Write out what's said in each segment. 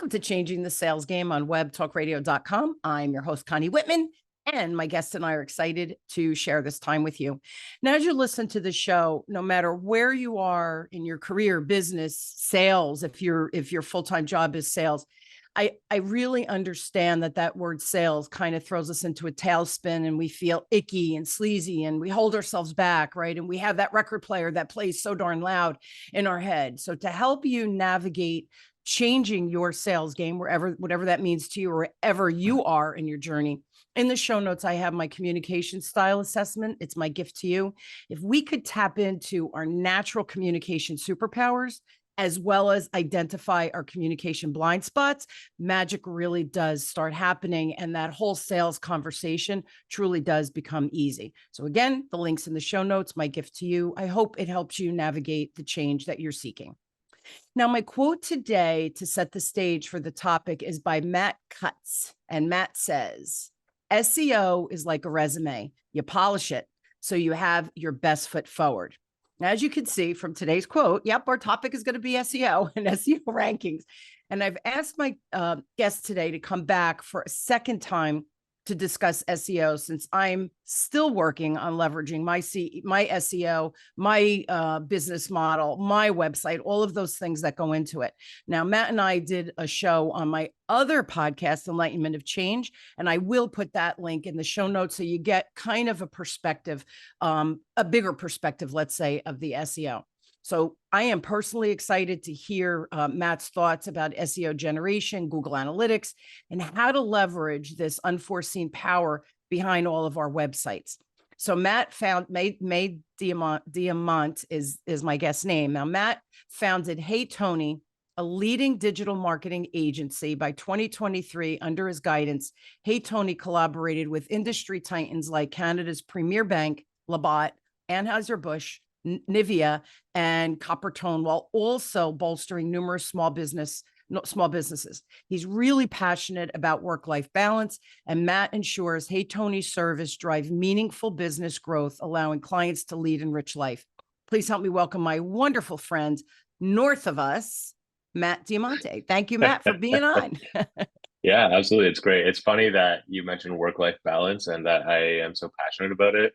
Welcome to Changing the Sales Game on webtalkradio.com. I'm your host, Connie Whitman, and my guest and I are excited to share this time with you. Now, as you listen to the show, no matter where you are in your career, business, sales, if your full-time job is sales, I really understand that word sales kind of throws us into a tailspin and we feel icky and sleazy and we hold ourselves back, right? And we have that record player that plays so darn loud in our head. So to help you navigate changing your sales game, whatever that means to you, or wherever you are in your journey, in the show notes, I have my communication style assessment. It's my gift to you. If we could tap into our natural communication superpowers, as well as identify our communication blind spots, magic really does start happening. And that whole sales conversation truly does become easy. So again, the link's in the show notes, my gift to you. I hope it helps you navigate the change that you're seeking. Now, my quote today to set the stage for the topic is by Matt Cutts. And Matt says, SEO is like a resume. You polish it so you have your best foot forward. Now, as you can see from today's quote, yep, our topic is going to be SEO and SEO rankings. And I've asked my guest today to come back for a second time to discuss SEO, since I'm still working on leveraging my SEO, my business model, my website, all of those things that go into it. Now, Matt and I did a show on my other podcast, Enlightenment of Change, and I will put that link in the show notes so you get kind of a perspective, a bigger perspective, let's say, of the SEO. So I am personally excited to hear Matt's thoughts about SEO generation, Google Analytics, and how to leverage this unforeseen power behind all of our websites. So Matt made Diamante is my guest name. Now, Matt founded HeyTony, a leading digital marketing agency. By 2023, under his guidance, HeyTony collaborated with industry titans like Canada's premier bank, Labatt, Anheuser Busch, Nivea, and Coppertone, while also bolstering numerous small businesses. He's really passionate about work-life balance, and Matt ensures HeyTony's service drive meaningful business growth, allowing clients to lead enriched life. Please help me welcome my wonderful friend north of us, Matt Diamante. Thank you, Matt, for being on. Yeah, absolutely. It's great. It's funny that you mentioned work-life balance and that I am so passionate about it.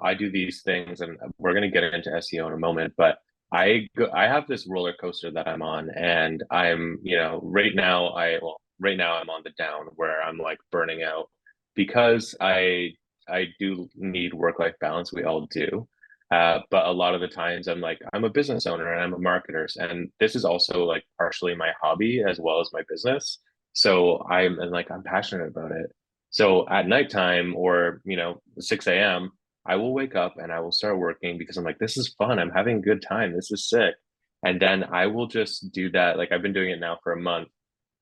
I do these things, and we're going to get into SEO in a moment, but I have this roller coaster that I'm on, and I'm, right now I'm on the down where I'm like burning out because I do need work-life balance. We all do. But a lot of the times I'm a business owner and I'm a marketer, and this is also like partially my hobby as well as my business. So I'm passionate about it. So at nighttime or, 6 a.m., I will wake up and I will start working because I'm like, this is fun. I'm having a good time. This is sick. And then I will just do that. Like I've been doing it now for a month,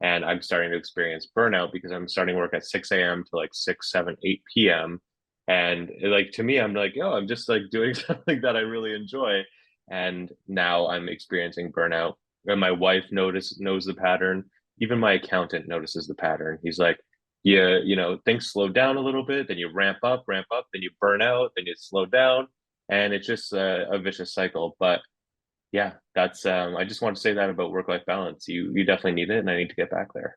and I'm starting to experience burnout because I'm starting work at 6 a.m. to like 6, 7, 8 p.m. And like, to me, I'm like, oh, I'm just like doing something that I really enjoy. And now I'm experiencing burnout. And my wife knows the pattern. Even my accountant notices the pattern. He's like, things slow down a little bit, then you ramp up, then you burn out, then you slow down, and it's just a vicious cycle. But yeah, that's I just want to say that about work-life balance. You definitely need it, and I need to get back there.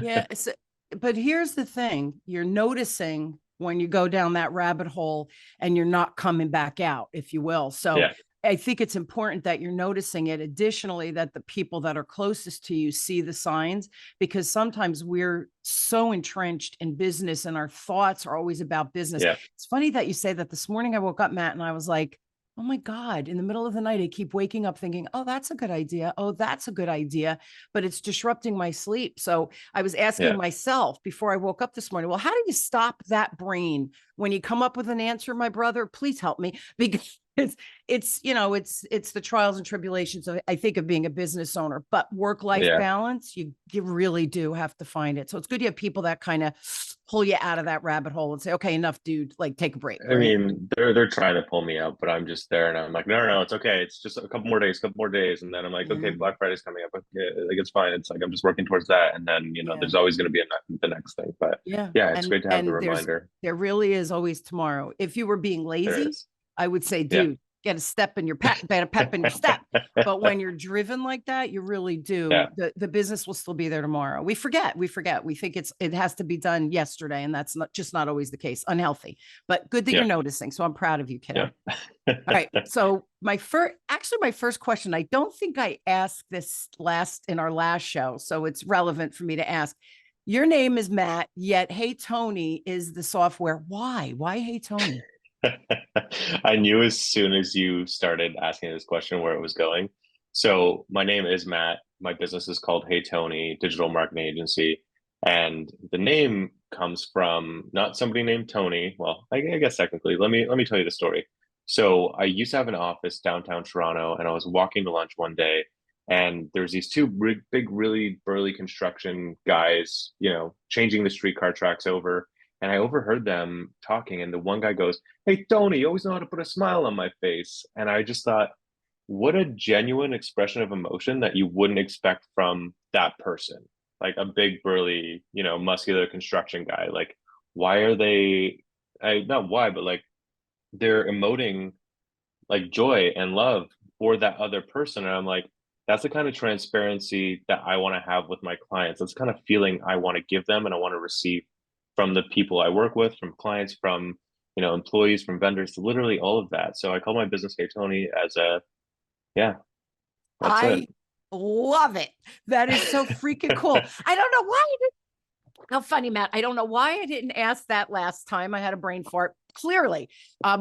Yeah, but here's the thing. You're noticing when you go down that rabbit hole and you're not coming back out, if you will. So Yeah. I think it's important that you're noticing it. Additionally, that the people that are closest to you see the signs, because sometimes we're so entrenched in business and our thoughts are always about business. Yeah. It's funny that you say that. This morning I woke up, Matt, and I was like, oh my God, in the middle of the night, I keep waking up thinking, oh, that's a good idea. Oh, that's a good idea. But it's disrupting my sleep. So I was asking Yeah. myself before I woke up this morning, well, how do you stop that brain when you come up with an answer, my brother? Please help me, because it's the trials and tribulations of, I think, of being a business owner. But work-life Yeah. balance, you really do have to find it. So it's good you have people that kind of pull you out of that rabbit hole and say, okay, enough, dude, like take a break. I Right? mean, they're trying to pull me out, but I'm just there, and I'm like, no, it's okay. It's just a couple more days, and then I'm like, okay, Yeah. Black Friday's coming up. Okay, like it's fine. It's like I'm just working towards that, and then Yeah. there's always going to be the next thing. But Yeah. yeah, it's great to have the reminder. There really is always tomorrow. If you were being There lazy, is. I would say, Yeah. dude, get a step in your pep in your step. But when you're driven like that, you really do. Yeah. The business will still be there tomorrow. We forget. We think it has to be done yesterday, and that's not always the case. Unhealthy, but good that Yeah. you're noticing. So I'm proud of you, kiddo. Yeah. All right. So my first question, I don't think I asked this in our last show, so it's relevant for me to ask. Your name is Matt, yet HeyTony is the software. Why? Why HeyTony? I knew as soon as you started asking this question where it was going. So my name is Matt. My business is called HeyTony Digital Marketing Agency. And the name comes from not somebody named Tony. Well, I guess technically, let me tell you the story. So I used to have an office downtown Toronto, and I was walking to lunch one day, and there's these two big, really burly construction guys, changing the streetcar tracks over. And I overheard them talking, and the one guy goes, "Hey, Tony, you always know how to put a smile on my face." And I just thought, what a genuine expression of emotion that you wouldn't expect from that person. Like a big, burly, muscular construction guy. Like, why are they, not why, but like they're emoting like joy and love for that other person. And I'm like, that's the kind of transparency that I want to have with my clients. That's the kind of feeling I want to give them and I want to receive from the people I work with, from clients, from employees, from vendors, literally all of that. So I call my business HeyTony as yeah, that's it. I love it. That is so freaking cool. I don't know why. How funny, Matt. I don't know why I didn't ask that last time. I had a brain fart. Clearly,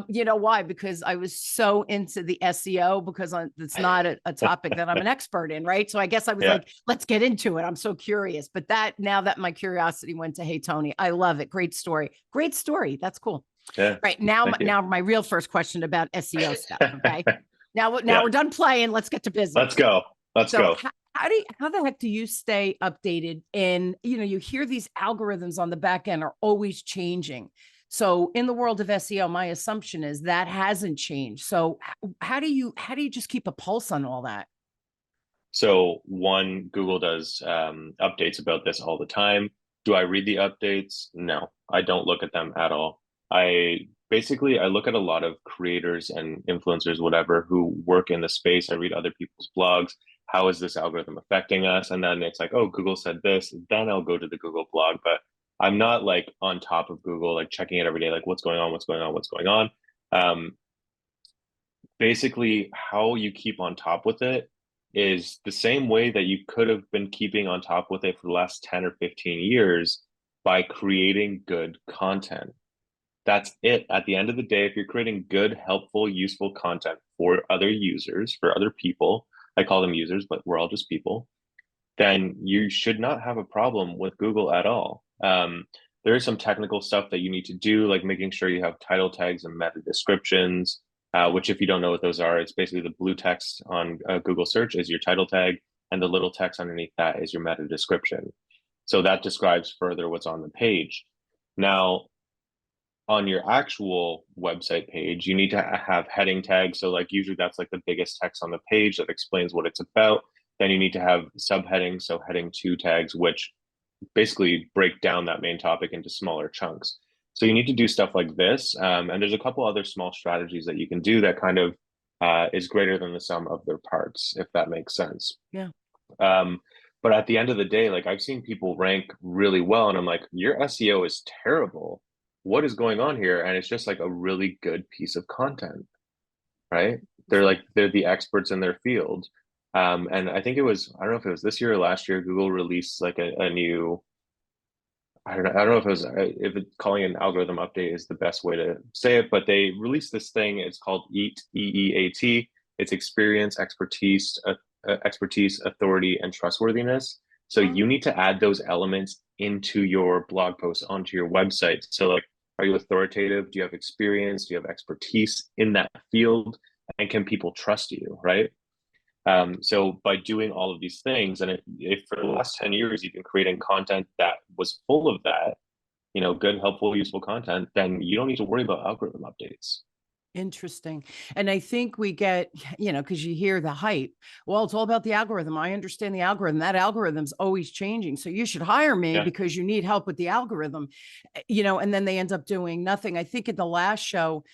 you know why? Because I was so into the SEO because it's not a topic that I'm an expert in, right? So I guess I was Yeah. like, let's get into it. I'm so curious. But now that my curiosity went to HeyTony, I love it. Great story. Great story. That's cool. Yeah. Right now, Thank you. my real first question about SEO stuff. Okay. Now Yeah. we're done playing. Let's get to business. Let's go. Let's So go. how the heck do you stay updated? And you hear these algorithms on the back end are always changing. So in the world of SEO, my assumption is that hasn't changed. So how do you just keep a pulse on all that? So one, Google does updates about this all the time. Do I read the updates? No, I don't look at them at all. I look at a lot of creators and influencers, whatever, who work in the space. I read other people's blogs. How is this algorithm affecting us? And then it's like, oh, Google said this. Then I'll go to the Google blog. But I'm not like on top of Google, like checking it every day, like what's going on, what's going on, what's going on. Um, Basically, how you keep on top with it is the same way that you could have been keeping on top with it for the last 10 or 15 years by creating good content. That's it. At the end of the day, if you're creating good, helpful, useful content for other users, for other people, I call them users, but we're all just people, then you should not have a problem with Google at all. There is some technical stuff that you need to do, like making sure you have title tags and meta descriptions, which if you don't know what those are, it's basically the blue text on Google search is your title tag, and the little text underneath that is your meta description. So that describes further what's on the page. Now, on your actual website page, you need to have heading tags. So like usually that's like the biggest text on the page that explains what it's about. Then you need to have subheadings, so heading two tags, which basically break down that main topic into smaller chunks. So you need to do stuff like this. And there's a couple other small strategies that you can do that kind of is greater than the sum of their parts, if that makes sense. Yeah. But at the end of the day, like I've seen people rank really well, and I'm like, your SEO is terrible. What is going on here? And it's just like a really good piece of content, right? They're the experts in their field. And I think I don't know if it was this year or last year, Google released like a new, I don't know if it was, calling it an algorithm update is the best way to say it, but they released this thing. It's called EAT, EEAT. It's expertise, authority, and trustworthiness. So you need to add those elements into your blog post, onto your website. So like, are you authoritative? Do you have experience? Do you have expertise in that field? And can people trust you, right? So by doing all of these things, and if for the last 10 years you've been creating content that was full of that, good, helpful, useful content, then you don't need to worry about algorithm updates. Interesting. And I think we get, because you hear the hype. Well, it's all about the algorithm. I understand the algorithm. That algorithm's always changing. So you should hire me Yeah. because you need help with the algorithm, and then they end up doing nothing. I think in the last show,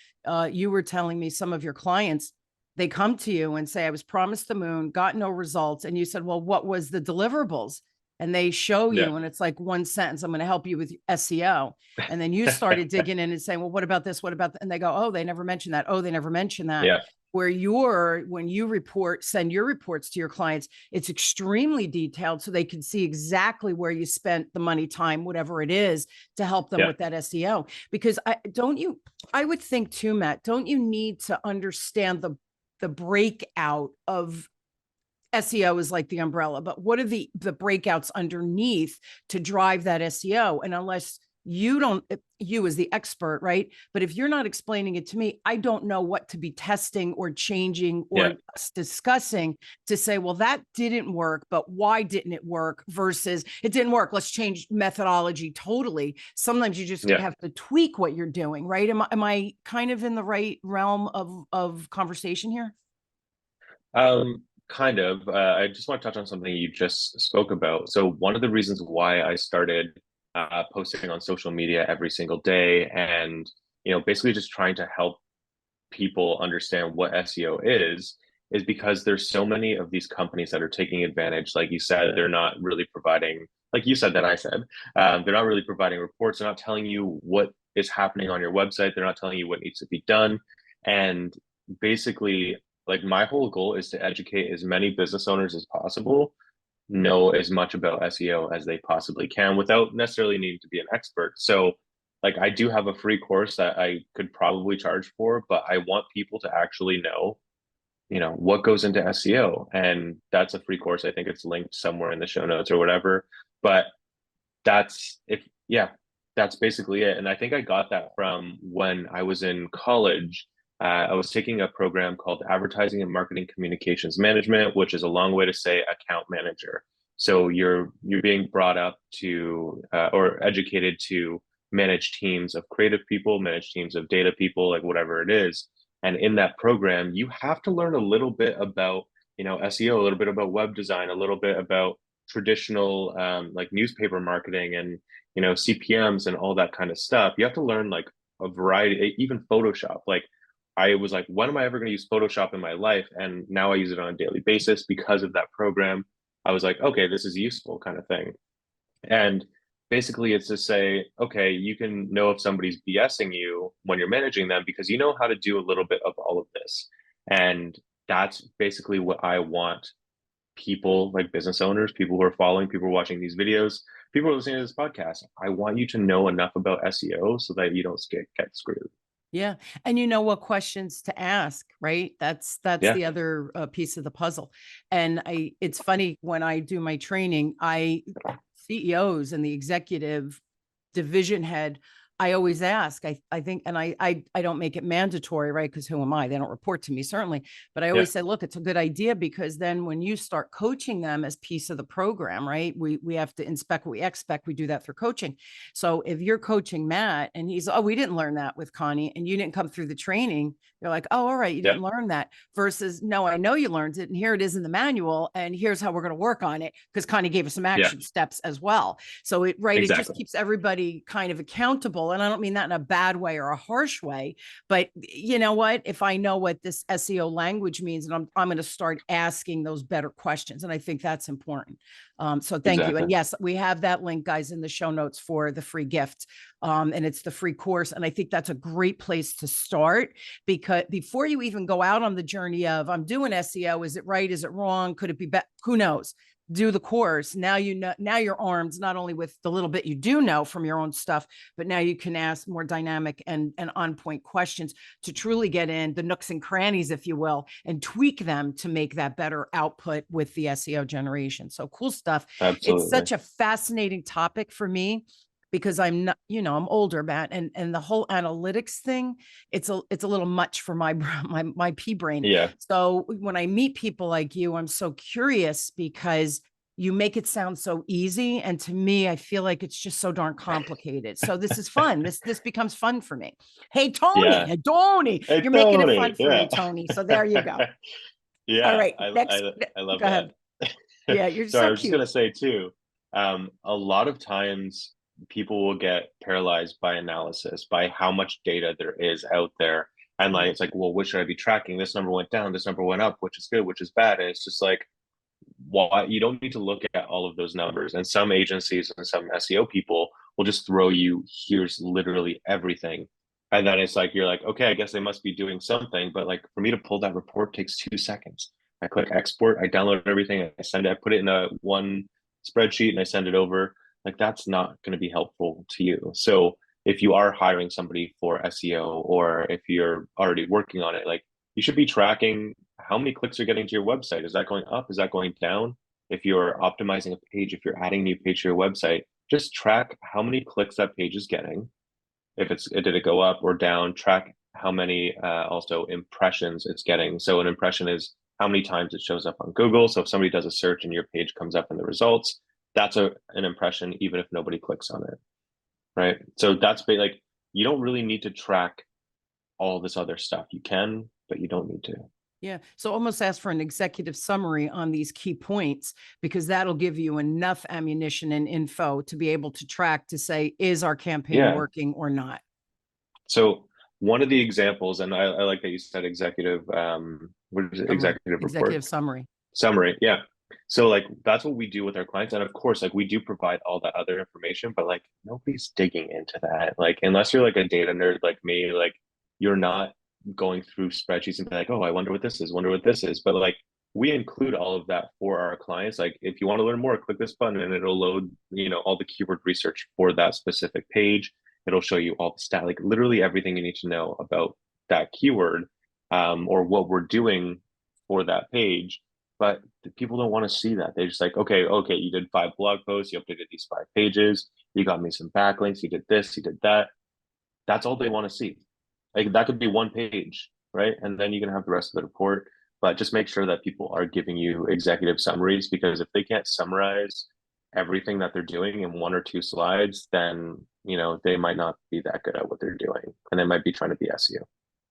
you were telling me some of your clients they come to you and say, I was promised the moon, got no results. And you said, well, what was the deliverables? And they show Yeah. you, and it's like one sentence, I'm going to help you with SEO. And then you started digging in and saying, well, what about this? What about that? And they go, oh, they never mentioned that. Oh, they never mentioned that. Yeah. Where when you send your reports to your clients, it's extremely detailed so they can see exactly where you spent the money, time, whatever it is, to help them Yeah. with that SEO. Because I would think too, Matt, don't you need to understand the breakout of SEO is like the umbrella, but what are the breakouts underneath to drive that SEO? And unless you as the expert, right? But if you're not explaining it to me, I don't know what to be testing or changing Yeah. or discussing to say, well, that didn't work, but why didn't it work versus it didn't work. Let's change methodology totally. Sometimes you just Yeah. have to tweak what you're doing, right? Am I kind of in the right realm of conversation here? Kind of. I just want to touch on something you just spoke about. So one of the reasons why I started posting on social media every single day, and basically just trying to help people understand what SEO is because there's so many of these companies that are taking advantage. Like you said, they're not really providing, like you said that I said, they're not really providing reports. They're not telling you what is happening on your website. They're not telling you what needs to be done. And basically, like my whole goal is to educate as many business owners as possible, know as much about SEO as they possibly can without necessarily needing to be an expert. So, like, I do have a free course that I could probably charge for, but I want people to actually know, what goes into SEO. And that's a free course. I think it's linked somewhere in the show notes or whatever. But yeah, that's basically it. And I think I got that from when I was in college. I was taking a program called Advertising and Marketing Communications Management, which is a long way to say account manager. So you're being brought up to or educated to manage teams of creative people, manage teams of data people, like whatever it is. And in that program, you have to learn a little bit about SEO, a little bit about web design, a little bit about traditional like newspaper marketing and CPMs and all that kind of stuff. You have to learn like a variety, even Photoshop. Like I was like, when am I ever going to use Photoshop in my life? And now I use it on a daily basis because of that program. I was like, okay, this is useful kind of thing. And basically it's to say, okay, you can know if somebody's BSing you when you're managing them because you know how to do a little bit of all of this. And that's basically what I want people, like business owners, people who are following, people who are watching these videos, people who are listening to this podcast. I want you to know enough about SEO so that you don't get screwed. Yeah. And you know what questions to ask, right? That's Yeah. the other piece of the puzzle. And it's funny when I do my training, CEOs and the executive division head, I always ask, I think, and I don't make it mandatory, right? Because who am I? They don't report to me, certainly. But I Yeah. always say, look, it's a good idea because then when you start coaching them as piece of the program, right? We have to inspect what we expect. We do that through coaching. So if you're coaching Matt and he's, oh, we didn't learn that with Connie and you didn't come through the training, you're like, oh, all right, you Yeah. didn't learn that versus no, I know you learned it. And here it is in the manual. And here's how we're going to work on it. Because Connie gave us some Yeah. action steps as well. So it just Exactly. keeps everybody kind of accountable. And I don't mean that in a bad way or a harsh way, but you know what? If I know what this SEO language means, and I'm going to start asking those better questions. And I think that's important. So thank you. Exactly. And yes, we have that link, guys, in the show notes for the free gift. And it's the free course. And I think that's a great place to start because before you even go out on the journey of I'm doing SEO, is it right? Is it wrong? Could it be better? Who knows? Do the course. Now now you're armed not only with the little bit you do know from your own stuff, but now you can ask more dynamic and on point questions to truly get in the nooks and crannies, if you will, and tweak them to make that better output with the SEO generation. So cool stuff. It's Absolutely. such a fascinating topic for me because I'm not, I'm older, Matt, and the whole analytics thing, it's a little much for my pea brain. Yeah. So when I meet people like you, I'm so curious because you make it sound so easy, and to me, I feel like it's just so darn complicated. So this is fun. This becomes fun for me. Hey Tony, Yeah. hey Tony, Hey, you're making it Tony. fun for Yeah. me, Tony. So there you go. All Yeah. right, next, I love go that. ahead. Yeah, you're Sorry, I so was just cute. gonna say too, a lot of times people will get paralyzed by analysis, by how much data there is out there. And like, it's like, well, what should I be tracking? This number went down, this number went up, which is good, which is bad. And it's just like, why you don't need to look at all of those numbers. And some agencies and some SEO people will just throw you, here's literally everything. And then it's like, you're like, okay, I guess they must be doing something. But like for me to pull that report takes 2 seconds. I click export, I download everything, I send it, I put it in a one spreadsheet and I send it over. Like that's not going to be helpful to you. So if you are hiring somebody for SEO or if you're already working on it, like you should be tracking how many clicks are getting to your website. Is that going up? Is that going down? If you're optimizing a page, if you're adding a new page to your website, just track how many clicks that page is getting. If did it go up or down? Track how many also impressions it's getting. So an impression is how many times it shows up on Google. So if somebody does a search and your page comes up in the results, that's an impression, even if nobody clicks on it, right? So that's like, you don't really need to track all this other stuff. You can, but you don't need to. Yeah. So almost ask for an executive summary on these key points, because that'll give you enough ammunition and info to be able to track to say, is our campaign working or not? So one of the examples, and I like that you said executive, what is it? Executive report? Executive summary. Summary. Yeah. So like, that's what we do with our clients. And of course, like we do provide all that other information, but like nobody's digging into that. Like, unless you're like a data nerd like me, like you're not going through spreadsheets and be like, oh, I wonder what this is, wonder what this is. But like, we include all of that for our clients. Like if you want to learn more, click this button and it'll load, all the keyword research for that specific page. It'll show you all the stat, like literally everything you need to know about that keyword, or what we're doing for that page. But people don't want to see that. They're just like, okay, you did 5 blog posts, you updated these 5 pages, you got me some backlinks, you did this, you did that. That's all they want to see. Like that could be 1 page, right? And then you can have the rest of the report. But just make sure that people are giving you executive summaries, because if they can't summarize everything that they're doing in 1 or 2 slides, then they might not be that good at what they're doing, and they might be trying to be SEO.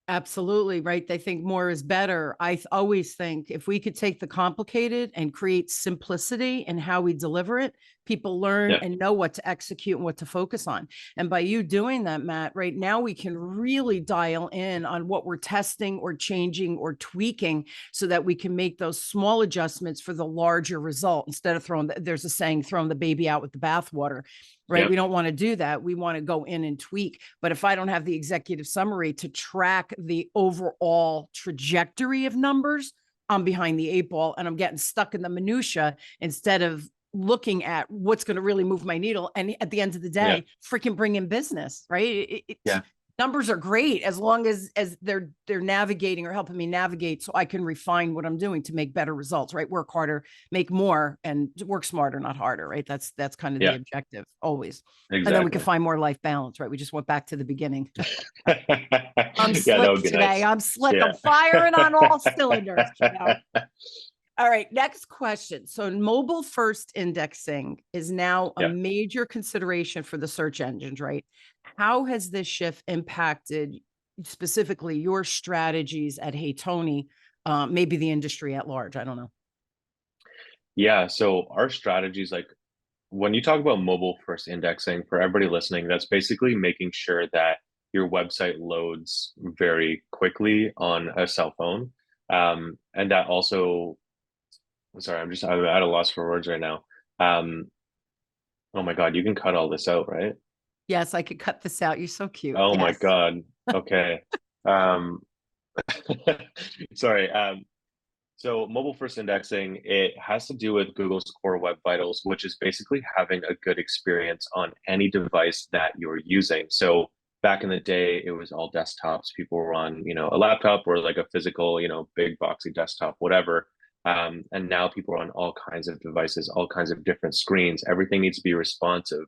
Absolutely, right. They think more is better. I always think if we could take the complicated and create simplicity in how we deliver it, people learn and know what to execute and what to focus on. And by you doing that, Matt, right now we can really dial in on what we're testing or changing or tweaking so that we can make those small adjustments for the larger result, instead of there's a saying, throwing the baby out with the bathwater. Right. Yep. We don't want to do that. We want to go in and tweak. But if I don't have the executive summary to track the overall trajectory of numbers, I'm behind the 8 ball and I'm getting stuck in the minutia instead of looking at what's going to really move my needle. And at the end of the day, freaking bring in business, right? Numbers are great as long as they're navigating or helping me navigate, so I can refine what I'm doing to make better results, right? Work harder, make more, and work smarter, not harder, right? That's kind of the objective always. Exactly. And then we can find more life balance, right? We just went back to the beginning. I'm slick today. Nice. I'm slick. I'm firing on all cylinders. All right, next question. So mobile first indexing is now a major consideration for the search engines, right? How has this shift impacted specifically your strategies at HeyTony, maybe the industry at large? I don't know. Yeah, so our strategies, like when you talk about mobile first indexing, for everybody listening, that's basically making sure that your website loads very quickly on a cell phone. And that also, sorry, I'm at a loss for words right now. Oh my God, you can cut all this out, right? Yes, I could cut this out. You're so cute. Oh my God. Okay. Sorry. So mobile first indexing, it has to do with Google's core web vitals, which is basically having a good experience on any device that you're using. So back in the day, it was all desktops. People were on, a laptop or like a physical, big boxy desktop, whatever. And now people are on all kinds of devices, all kinds of different screens. Everything needs to be responsive.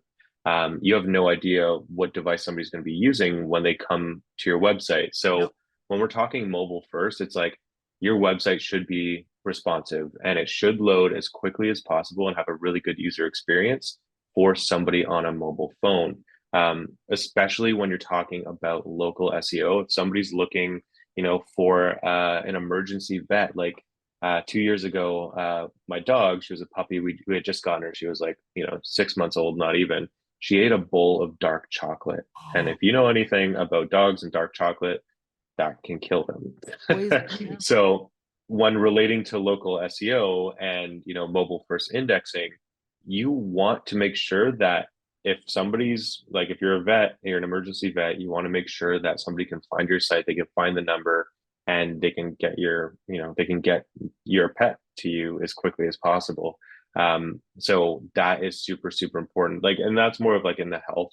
You have no idea what device somebody's going to be using when they come to your website. So when we're talking mobile first, it's like your website should be responsive and it should load as quickly as possible and have a really good user experience for somebody on a mobile phone. Especially when you're talking about local SEO. If somebody's looking, for an emergency vet, like 2 years ago, my dog, she was a puppy. We had just gotten her. She was like, 6 months old, not even. She ate a bowl of dark chocolate. And if you know anything about dogs and dark chocolate, that can kill them. Poison. Yeah. So when relating to local SEO and, mobile first indexing, you want to make sure that if somebody's like, if you're a vet, you're an emergency vet, you want to make sure that somebody can find your site, they can find the number, and they can get they can get your pet to you as quickly as possible. So that is super, super important. Like, and that's more of like in the health,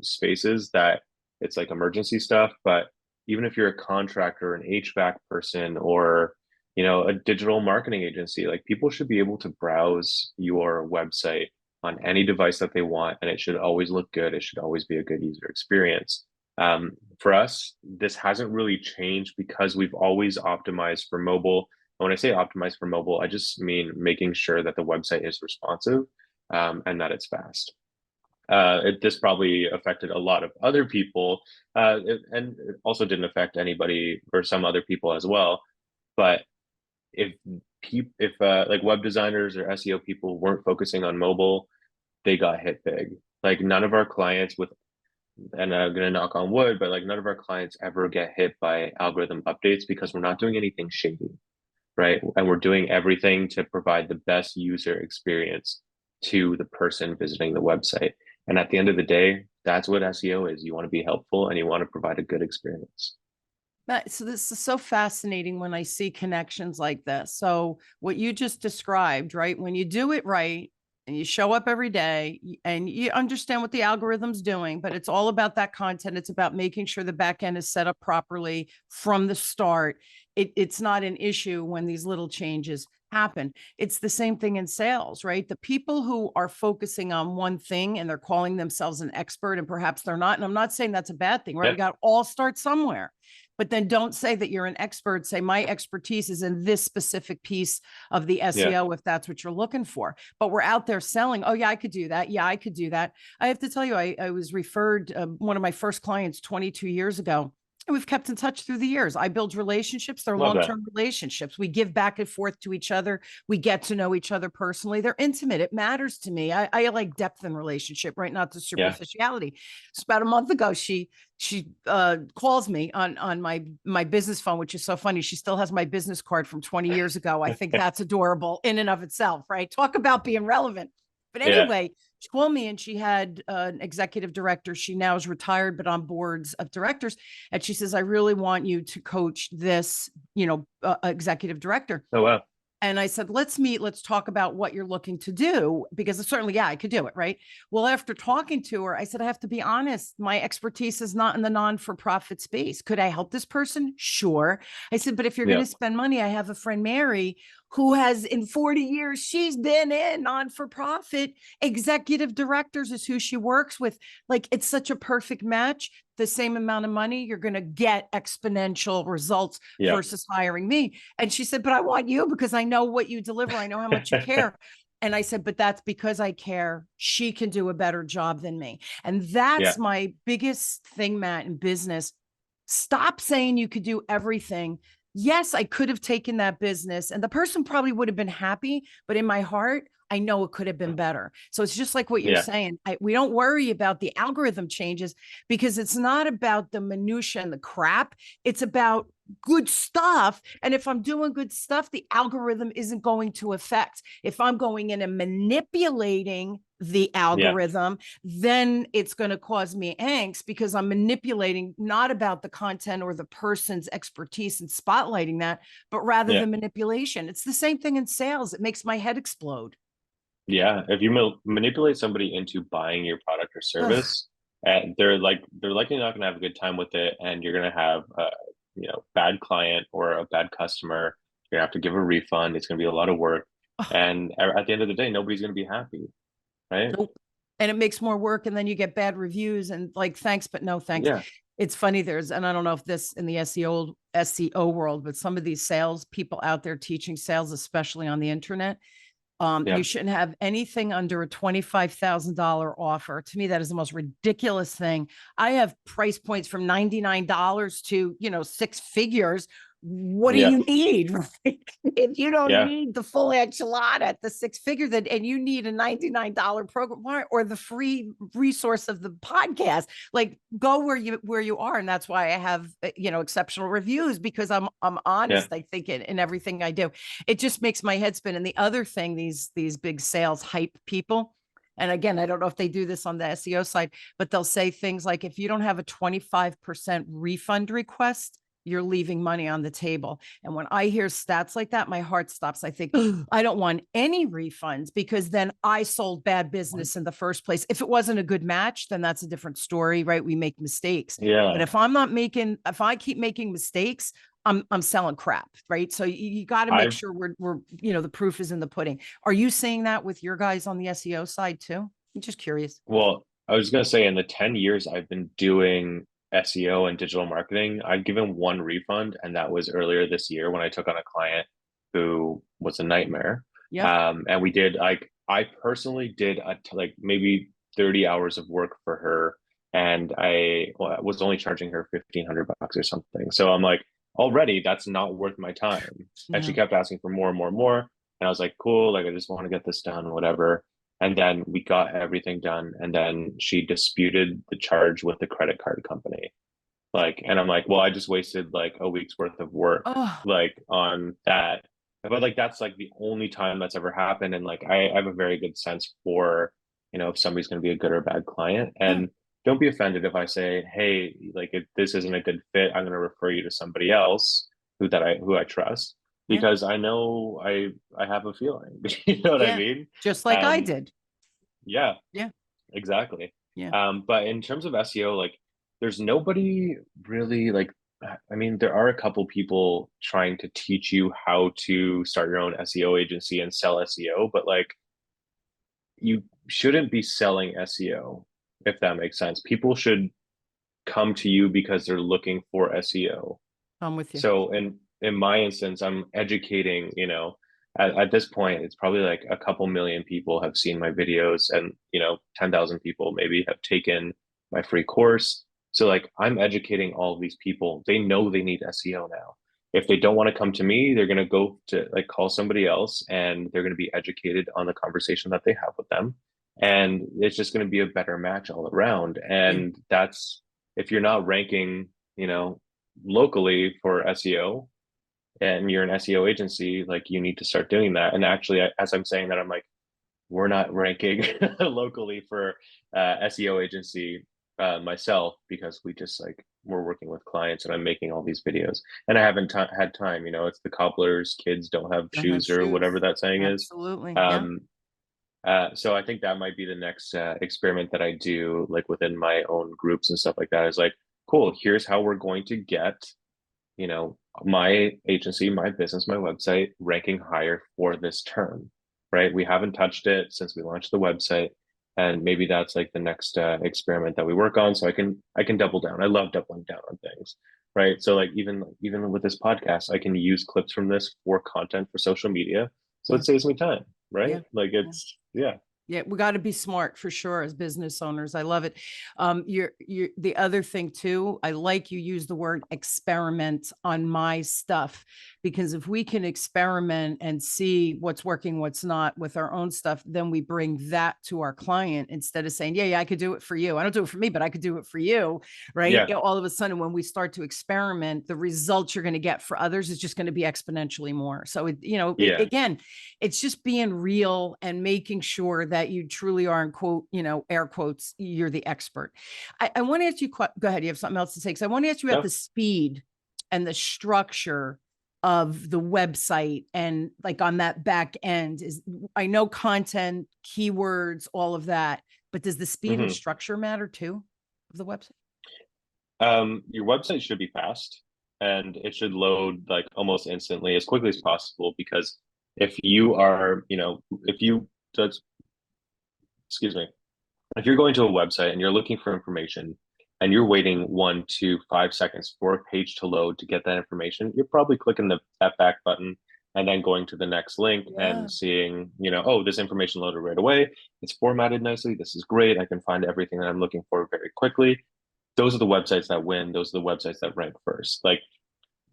spaces that it's like emergency stuff. But even if you're a contractor, an HVAC person, or a digital marketing agency, like people should be able to browse your website on any device that they want, and it should always look good. It should always be a good user experience. For us, this hasn't really changed because we've always optimized for mobile. And when I say optimized for mobile, I just mean making sure that the website is responsive, and that it's fast. This probably affected a lot of other people, and it also didn't affect anybody or some other people as well. But if like web designers or SEO people weren't focusing on mobile, they got hit big. Like none of our clients and I'm gonna knock on wood, but like none of our clients ever get hit by algorithm updates because we're not doing anything shady, right? And we're doing everything to provide the best user experience to the person visiting the website. And at the end of the day, that's what SEO is. You want to be helpful and you want to provide a good experience. So this is so fascinating when I see connections like this. So what you just described, right? When you do it right and you show up every day and you understand what the algorithm's doing, but it's all about that content. It's about making sure the back end is set up properly from the start. It's not an issue when these little changes happen. It's the same thing in sales, right? The people who are focusing on one thing and they're calling themselves an expert, and perhaps they're not. And I'm not saying that's a bad thing, right? Yeah. We got to all start somewhere. But then don't say that you're an expert. Say my expertise is in this specific piece of the SEO, if that's what you're looking for. But we're out there selling. Oh yeah, I could do that. Yeah, I could do that. I have to tell you, I was referred one of my first clients 22 years ago. And we've kept in touch through the years. I build relationships. They're long-term relationships. We give back and forth to each other. We get to know each other personally. They're intimate. It matters to me. I like depth in relationship, right? Not the superficiality. So about a month ago, she calls me on my business phone, which is so funny. She still has my business card from 20 years ago. I think that's adorable in and of itself, right? Talk about being relevant. But anyway, she called me and she had an executive director. She now is retired, but on boards of directors. And she says, I really want you to coach this, executive director. Oh, wow. And I said, let's meet. Let's talk about what you're looking to do, because certainly, yeah, I could do it. Right. Well, after talking to her, I said, I have to be honest. My expertise is not in the non-for-profit space. Could I help this person? Sure. I said, but if you're going to spend money, I have a friend, Mary, who has in 40 years, she's been in non-for-profit. Executive directors is who she works with. Like, it's such a perfect match. The same amount of money, you're going to get exponential results versus hiring me. And she said, but I want you because I know what you deliver. I know how much you care. And I said, but that's because I care. She can do a better job than me. And that's my biggest thing, Matt, in business. Stop saying you could do everything. Yes, I could have taken that business and the person probably would have been happy, but in my heart, I know it could have been better. So it's just like what you're saying. We don't worry about the algorithm changes because it's not about the minutia and the crap. It's about good stuff. And if I'm doing good stuff, the algorithm isn't going to affect. If I'm going in and manipulating the algorithm, then it's going to cause me angst because I'm manipulating not about the content or the person's expertise and spotlighting that, but rather the manipulation. It's the same thing in sales. It makes my head explode. Yeah, if you manipulate somebody into buying your product or service, and they're likely not going to have a good time with it, and you're going to have a bad client or a bad customer. You're going to have to give a refund. It's going to be a lot of work, and at the end of the day, nobody's going to be happy, right? Nope. And it makes more work, and then you get bad reviews and like thanks, but no thanks. Yeah. It's funny. And I don't know if this in the SEO world, but some of these sales people out there teaching sales, especially on the internet. You shouldn't have anything under a $25,000 offer. To me, that is the most ridiculous thing. I have price points from $99 to, 6 figures what do Yeah. you need? Right? If you don't Yeah. need the full enchilada at the six figure, that and you need a $99 program or the free resource of the podcast, like go where you are. And that's why I have exceptional reviews, because I'm Yeah. honest, I think, in everything I do. It just makes my head spin. And the other thing, these big sales hype people, and again, I don't know if they do this on the SEO side, but they'll say things like, if you don't have a 25% refund request, you're leaving money on the table. And when I hear stats like that, my heart stops. I think, I don't want any refunds, because then I sold bad business in the first place. If it wasn't a good match, then that's a different story, right? We make mistakes. But Yeah. if I keep making mistakes, I'm selling crap, right? So you got to make I've sure we're the proof is in the pudding. Are you seeing that with your guys on the SEO side too? I'm just curious. Well, I was gonna say in the 10 years I've been doing SEO and digital marketing, I've given one refund, and that was earlier this year when I took on a client who was a nightmare. Yeah. And we did like I personally did like maybe 30 hours of work for her, and I was only charging her 1,500 bucks or something. So I'm like, already that's not worth my time. And she No. kept asking for more and more and more. And I was like, cool, like I just want to get this done, whatever. And then we got everything done. And then she disputed the charge with the credit card company. Like, and I'm like, well, I just wasted like a week's worth of work, Oh, like on that. But like, that's like the only time that's ever happened. And like, I have a very good sense for, if somebody's going to be a good or bad client. yeah. And don't be offended if I say, hey, like, if this isn't a good fit, I'm going to refer you to somebody else who I trust, Yeah. because I know I have a feeling. You know what I Yeah. mean? Just like I Um, did. yeah, Yeah. exactly. Yeah. But in terms of SEO, like there's nobody really like, I mean, there are a couple people trying to teach you how to start your own SEO agency and sell SEO, but like you shouldn't be selling SEO, if that makes sense. People should come to you because they're looking for SEO. I'm with you. So in my instance, I'm educating, at this point, it's probably like a couple million people have seen my videos, and 10,000 people maybe have taken my free course. So like I'm educating all of these people. They know they need SEO now. If they don't want to come to me, they're going to go to like call somebody else, and they're going to be educated on the conversation that they have with them. And it's just going to be a better match all around. Yeah. And that's if you're not ranking, you know, locally for SEO and you're an SEO agency, like you need to start doing that. And actually, as I'm saying that, I'm like, we're not ranking locally for SEO agency myself, because we just like we're working with clients and I'm making all these videos and I haven't had time. It's the cobbler's kids don't have Don't have shoes, or whatever shoes. that saying is. Absolutely. Yeah. Um, so I think that might be the next experiment that I do, like within my own groups and stuff like that. Is like, cool. Here's how we're going to get, my agency, my business, my website ranking higher for this term, right? We haven't touched it since we launched the website, and maybe that's like the next experiment that we work on. So I can double down. I love doubling down on things, right? So like even with this podcast, I can use clips from this for content for social media, so Yeah. it saves me time, right? Yeah. Like Yeah. it's yeah. Yeah, we got to be smart for sure as business owners. I love it. You're the other thing too. I like you use the word experiment on my stuff, because if we can experiment and see what's working, what's not with our own stuff, then we bring that to our client instead of saying, yeah, I could do it for you. I don't do it for me, but I could do it for you. Right. Yeah. All of a sudden, when we start to experiment, the results you're going to get for others is just going to be exponentially more. So, Yeah. again, it's just being real and making sure that you truly are, in quote, air quotes, you're the expert. I want to ask you, go ahead. You have something else to say? Because I want to ask you about No. the speed and the structure of the website, and like on that back end is, I know content, keywords, all of that, but does the speed and Hmm. structure matter too of the website? Your website should be fast, and it should load like almost instantly as quickly as possible, because if you are, if you just, excuse me, if you're going to a website and you're looking for information and you're waiting 1 to 5 seconds for a page to load to get that information, you're probably clicking that back button and then going to the next link Yeah. and seeing, oh, this information loaded right away. It's formatted nicely. This is great. I can find everything that I'm looking for very quickly. Those are the websites that win. Those are the websites that rank first. Like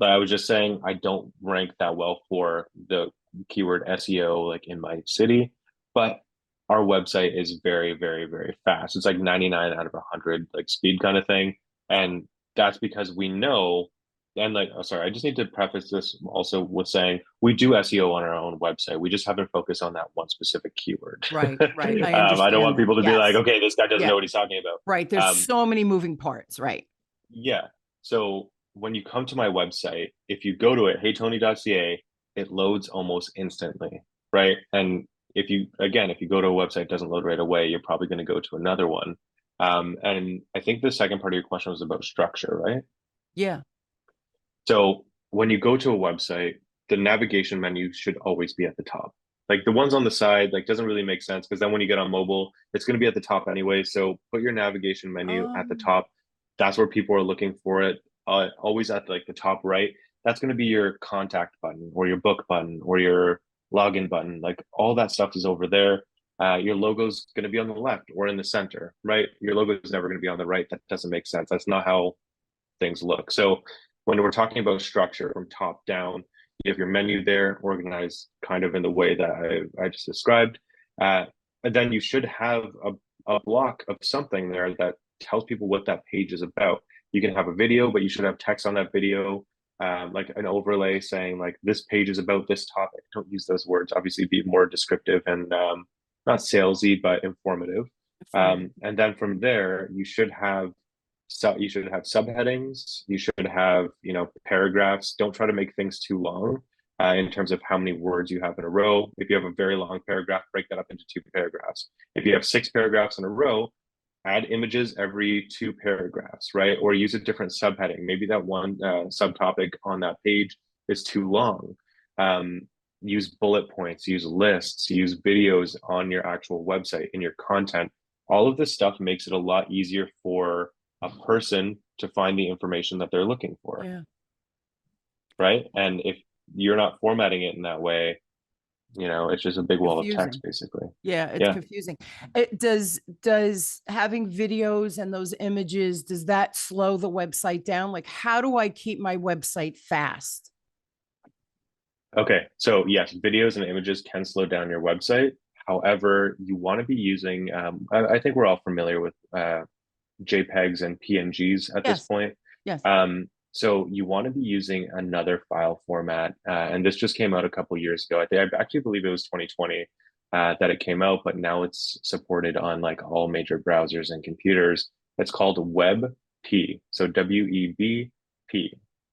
But I was just saying I don't rank that well for the keyword SEO like in my city, but our website is very, very, very fast. It's like 99 out of 100 like speed kind of thing. And that's because we know, and like, oh, sorry, I just need to preface this also with saying we do SEO on our own website. We just haven't focused on that one specific keyword. Right, right. I I don't understand want that. people to be like, Yes. okay, this guy doesn't Yeah. know what he's talking about. Right. There's Um, so many moving parts. Right. yeah. So when you come to my website, if you go to it, heytony.ca, it loads almost instantly, right? And if you go to a website, it doesn't load right away, you're probably going to go to another one. And I think the second part of your question was about structure, right? Yeah. So when you go to a website, the navigation menu should always be at the top. Like the ones on the side, like doesn't really make sense because then when you get on mobile, it's going to be at the top anyway. So put your navigation menu at the Um, top. That's where people are looking for it. Always at like the top right. That's going to be your contact button or your book button or your login button. Like all that stuff is over there. Your logo's going to be on the left or in the center, right? Your logo is never going to be on the right. That doesn't make sense. That's not how things look. So when we're talking about structure from top down, you have your menu there organized kind of in the way that I just described. And then you should have a block of something there that tells people what that page is about. You can have a video, but you should have text on that video, like an overlay saying like this page is about this topic. Don't use those words. Obviously, be more descriptive and not salesy, but informative. And then from there, you should have subheadings. You should have, paragraphs. Don't try to make things too long in terms of how many words you have in a row. If you have a very long paragraph, break that up into two paragraphs. If you have six paragraphs in a row, add images every two paragraphs, right? Or use a different subheading. Maybe that one subtopic on that page is too long. Um, Use bullet points, use lists, use videos on your actual website in your content. All of this stuff makes it a lot easier for a person to find the information that they're looking for, yeah. right? And if you're not formatting it in that way, it's just a big wall of text, Confusing. basically. Yeah, it's Yeah. confusing. Does having videos and those images, does that slow the website down? Like, how do I keep my website fast? Okay. So yes, videos and images can slow down your website. However, you want to be using, I think we're all familiar with JPEGs and PNGs at this Yes, point. yes. So you want to be using another file format, and this just came out a couple years ago. I actually believe it was 2020 that it came out, but now it's supported on like all major browsers and computers. It's called WebP, so WEBP.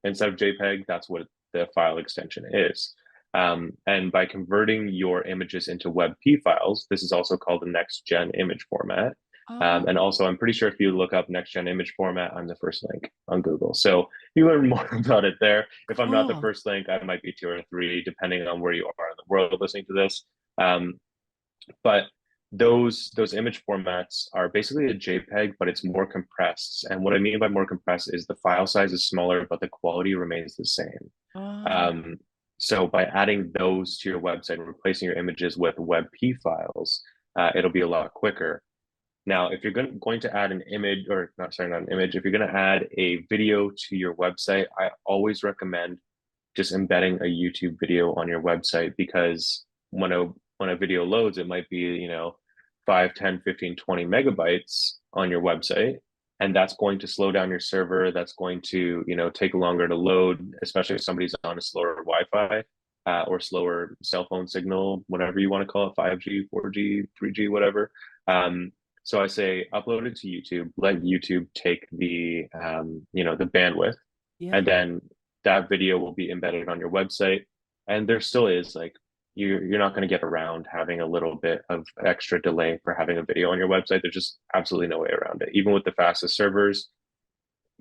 Instead of JPEG, that's what the file extension is. And by converting your images into WebP files, this is also called the next gen image format. Oh, And also, I'm pretty sure if you look up next gen image format, I'm the first link on Google. So you learn more about it there. If I'm not the cool. first link, I might be two or three, depending on where you are in the world listening to this. Um, but those image formats are basically a JPEG, but it's more compressed. And what I mean by more compressed is the file size is smaller, but the quality remains the same. Oh, Um, so by adding those to your website and replacing your images with WebP files, it'll be a lot quicker. Now, if you're going to add an image, or not, sorry, not an image, if you're going to add a video to your website, I always recommend just embedding a YouTube video on your website because when a video loads, it might be, 5, 10, 15, 20 megabytes on your website. And that's going to slow down your server. That's going to, take longer to load, especially if somebody's on a slower Wi-Fi or slower cell phone signal, whatever you want to call it, 5G, 4G, 3G, whatever. So I say upload it to YouTube, let YouTube take the bandwidth, yeah. and then that video will be embedded on your website. And there still is like you're not going to get around having a little bit of extra delay for having a video on your website. There's just absolutely no way around it. Even with the fastest servers,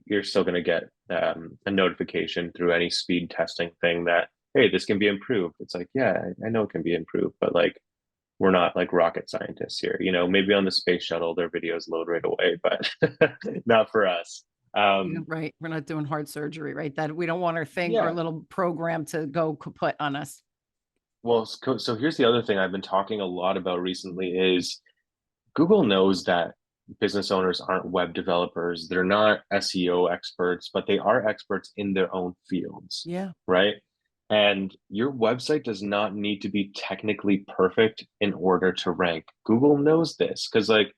you're still going to get a notification through any speed testing thing that, hey, this can be improved. It's like, yeah, I know it can be improved, but like we're not like rocket scientists here. Maybe on the space shuttle, their videos load right away, but not for us. Yeah, right. We're not doing hard surgery, right? That we don't want our thing, our Yeah. little program to go kaput on us. Well, so here's the other thing I've been talking a lot about recently is Google knows that business owners aren't web developers, they're not SEO experts, but they are experts in their own fields, Yeah. right? And your website does not need to be technically perfect in order to rank. Google knows this because, like,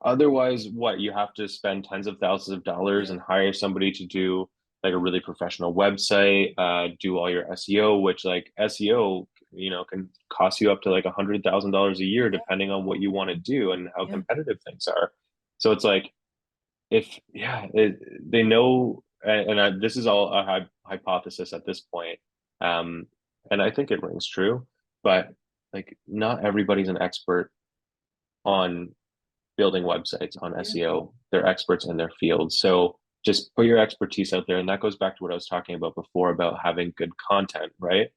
otherwise, what you have to spend tens of thousands of dollars Yeah. and hire somebody to do like a really professional website, do all your SEO, which like SEO, can cost you up to like $100,000 a year, Yeah. depending on what you want to do and how Yeah. competitive things are. So it's like, if yeah, they know, this is all a hypothesis at this point, um, and I think it rings true, but like not everybody's an expert on building websites on Yeah. SEO. They're experts in their field. So just put your expertise out there. And that goes back to what I was talking about before about having good content, right?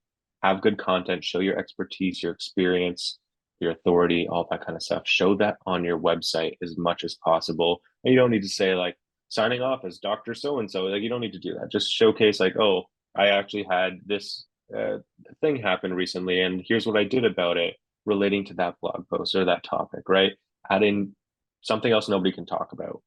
Have good content, show your expertise, your experience, your authority, all that kind of stuff. Show that on your website as much as possible. And you don't need to say like signing off as Dr. So and so. Like you don't need to do that. Just showcase like, oh, I actually had this thing happen recently, and here's what I did about it relating to that blog post or that topic, right? Add in something else nobody can talk about.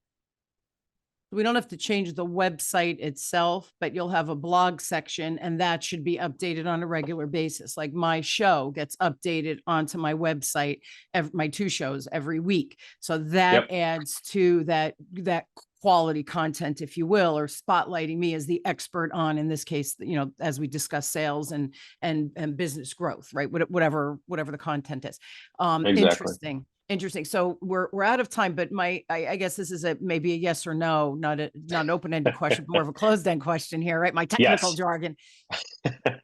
We don't have to change the website itself, but you'll have a blog section and that should be updated on a regular basis. Like my show gets updated onto my website, my 2 shows every week. So that Yep. adds to that quality content, if you will, or spotlighting me as the expert on, in this case, as we discuss sales and business growth, right? Whatever the content is. Exactly. Interesting. So we're out of time, but I guess this is maybe a yes or no, not an open-ended question, more of a closed-end question here, right? My technical Yes. jargon.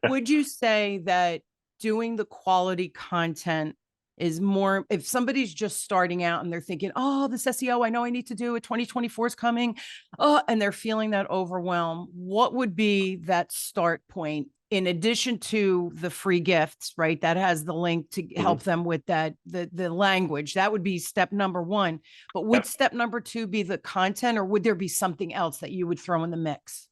Would you say that doing the quality content is more, if somebody's just starting out and they're thinking, oh, this SEO, I know I need to do it, 2024 is coming, and they're feeling that overwhelm, what would be that start point in addition to the free gifts, right? That has the link to help them with that, the language. That would be step number 1. But would Yep. step number 2 be the content, or would there be something else that you would throw in the mix?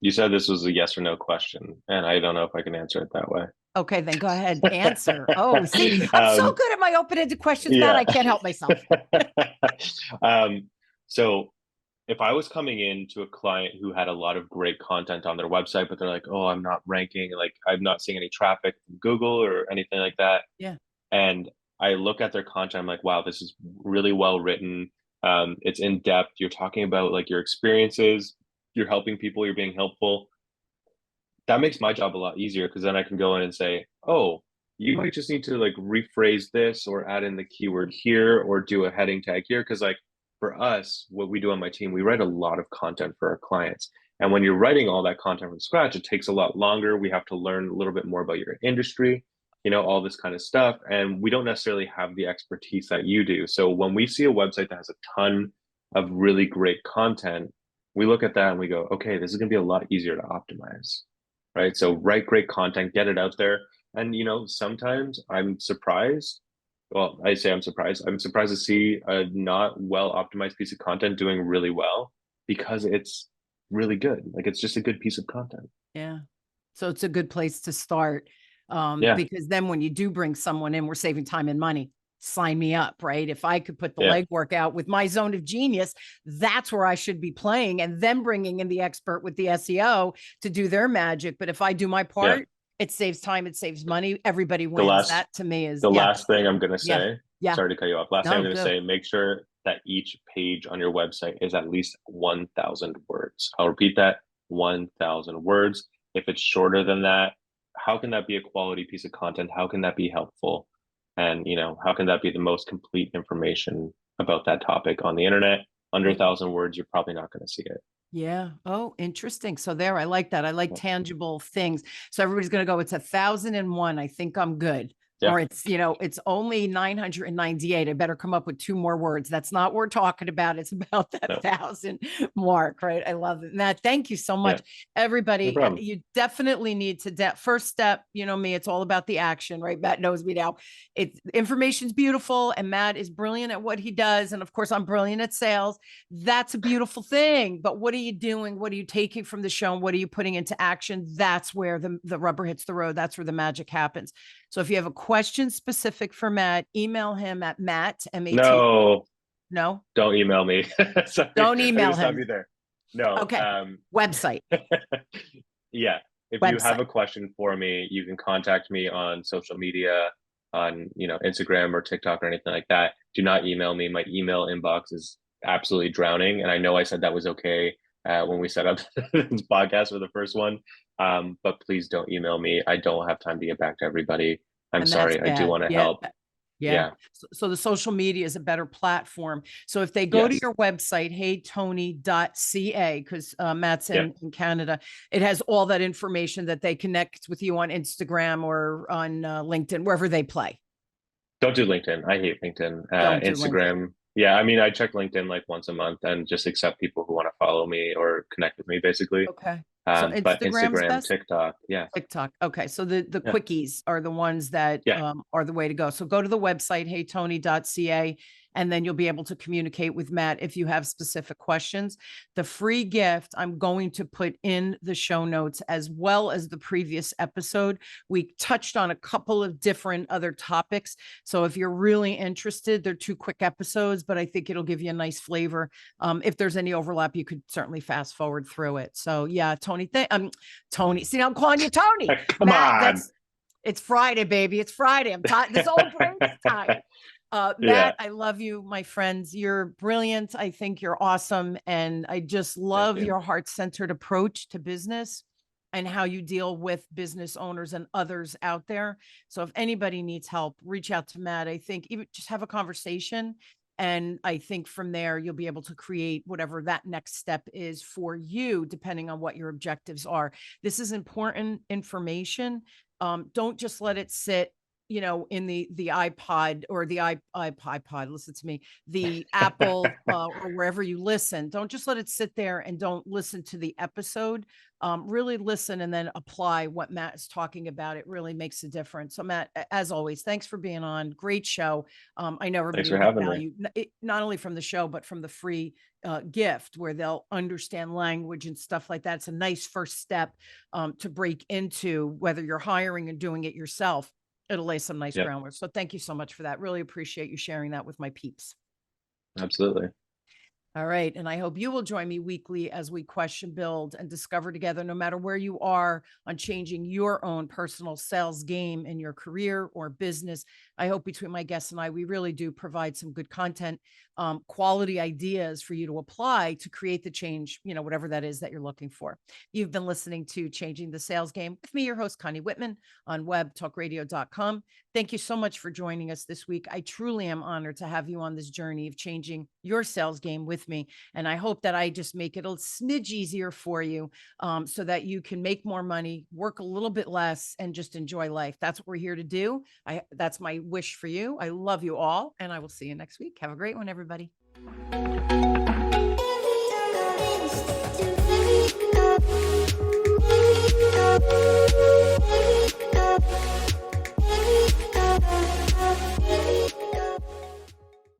You said this was a yes or no question, and I don't know if I can answer it that way. Okay, then go ahead, answer. Oh, see, I'm so um, good at my open-ended questions, Matt. yeah. I can't help myself. So if I was coming in to a client who had a lot of great content on their website, but they're like, oh, I'm not ranking, like I'm not seeing any traffic from Google or anything like that. Yeah. And I look at their content, I'm like, wow, this is really well written. It's in depth. You're talking about like your experiences, you're helping people, you're being helpful. That makes my job a lot easier because then I can go in and say, oh, you might just need to like rephrase this or add in the keyword here or do a heading tag here. Cause like for us, what we do on my team, we write a lot of content for our clients. And when you're writing all that content from scratch, it takes a lot longer. We have to learn a little bit more about your industry, all this kind of stuff. And we don't necessarily have the expertise that you do. So when we see a website that has a ton of really great content, we look at that and we go, okay, this is going to be a lot easier to optimize, right? So write great content, get it out there. And sometimes I'm surprised. Well, I say I'm surprised. I'm surprised to see a not well optimized piece of content doing really well because it's really good. Like it's just a good piece of content. Yeah. So it's a good place to start. Yeah. Because then when you do bring someone in, we're saving time and money. Sign me up, right? If I could put the Yeah. legwork out with my zone of genius, that's where I should be playing, and then bringing in the expert with the SEO to do their magic. But if I do my Yeah. part, it saves time, it saves money. Everybody The wins. last That to me is, the yeah, last thing I'm gonna yeah, say, yeah. sorry to cut you off. Last thing I'm No, gonna good. say, make sure that each page on your website is at least 1,000 words. I'll repeat that, 1,000 words. If it's shorter than that, how can that be a quality piece of content? How can that be helpful? And how can that be the most complete information about that topic on the internet? Under Oh, 1,000 words, you're probably not going to see it. yeah. Oh, interesting. So there, I like that. I like tangible things. So everybody's going to go, it's 1,001. I think I'm good. Yeah. Or it's only 998. I better come up with 2 more words. That's not what we're talking about. It's about that No. 1,000 mark, right? I love it. Matt, thank you so much. Yeah. Everybody, No problem. you definitely need to, first step, me, it's all about the action, right? Matt knows me now. Information's beautiful and Matt is brilliant at what he does. And of course, I'm brilliant at sales. That's a beautiful thing. But what are you doing? What are you taking from the show? And what are you putting into action? That's where the rubber hits the road. That's where the magic happens. So if you have a question specific for Matt, email him at Matt, M-A-T. No. No, Don't email me. Sorry, don't I'm gonna email stop him. you there. No. Okay. Website, Yeah. If you have website. a question for me, you can contact me on social media, on Instagram or TikTok or anything like that. Do not email me. My email inbox is absolutely drowning, and I know I said that was okay when we set up this podcast for the first one. But please don't email me. I don't have time to get back to everybody. I'm And that's sorry. I do bad. want to Yeah. help. Yeah. Yeah. So the social media is a better platform. So if they go to Yes. your website, heytony.ca, because Matt's Yeah. in Canada, it has all that information that they connect with you on Instagram or on LinkedIn, wherever they play. Don't do LinkedIn. I hate LinkedIn. Don't do LinkedIn. Instagram. Yeah, I mean, I check LinkedIn like once a month and just accept people who want to follow me or connect with me, basically. Okay. So But Instagram's Instagram, best? TikTok, yeah, TikTok. Okay. So the yeah, quickies are the ones that yeah. are the way to go. So go to the website, heytony.ca, and then you'll be able to communicate with Matt if you have specific questions. The free gift I'm going to put in the show notes as well as the previous episode. We touched on a couple of different other topics. So if you're really interested, they're 2 quick episodes, but I think it'll give you a nice flavor. If there's any overlap, you could certainly fast forward through it. So yeah, Tony. See, I'm calling you Tony. Come Matt, on. it's Friday, baby. It's Friday. I'm tired. This old brain's tired. Yeah, Matt, I love you, my friends. You're brilliant. I think you're awesome. And I just thank love you. your heart-centered approach to business and how you deal with business owners and others out there. So if anybody needs help, reach out to Matt. I think even just have a conversation. And I think from there, you'll be able to create whatever that next step is for you, depending on what your objectives are. This is important information. Don't just let it sit, in the iPod or the iPod, listen to me, the Apple or wherever you listen. Don't just let it sit there and don't listen to the episode. Really listen and then apply what Matt is talking about. It really makes a difference. So Matt, as always, thanks for being on. Great show. I know Thanks everybody for will get having me. value, not only from the show, but from the free gift where they'll understand language and stuff like that. It's a nice first step to break into whether you're hiring and doing it yourself. It'll lay some nice Yeah, groundwork. So thank you so much for that. Really appreciate you sharing that with my peeps. absolutely. All right. And I hope you will join me weekly as we question, build, and discover together, no matter where you are on changing your own personal sales game in your career or business. I hope between my guests and I, we really do provide some good content, quality ideas for you to apply to create the change, whatever that is that you're looking for. You've been listening to Changing the Sales Game with me, your host, Connie Whitman, on webtalkradio.com. Thank you so much for joining us this week. I truly am honored to have you on this journey of changing your sales game with me. And I hope that I just make it a smidge easier for you so that you can make more money, work a little bit less, and just enjoy life. That's what we're here to do. That's my wish for you. I love you all, and I will see you next week. Have a great one, everybody.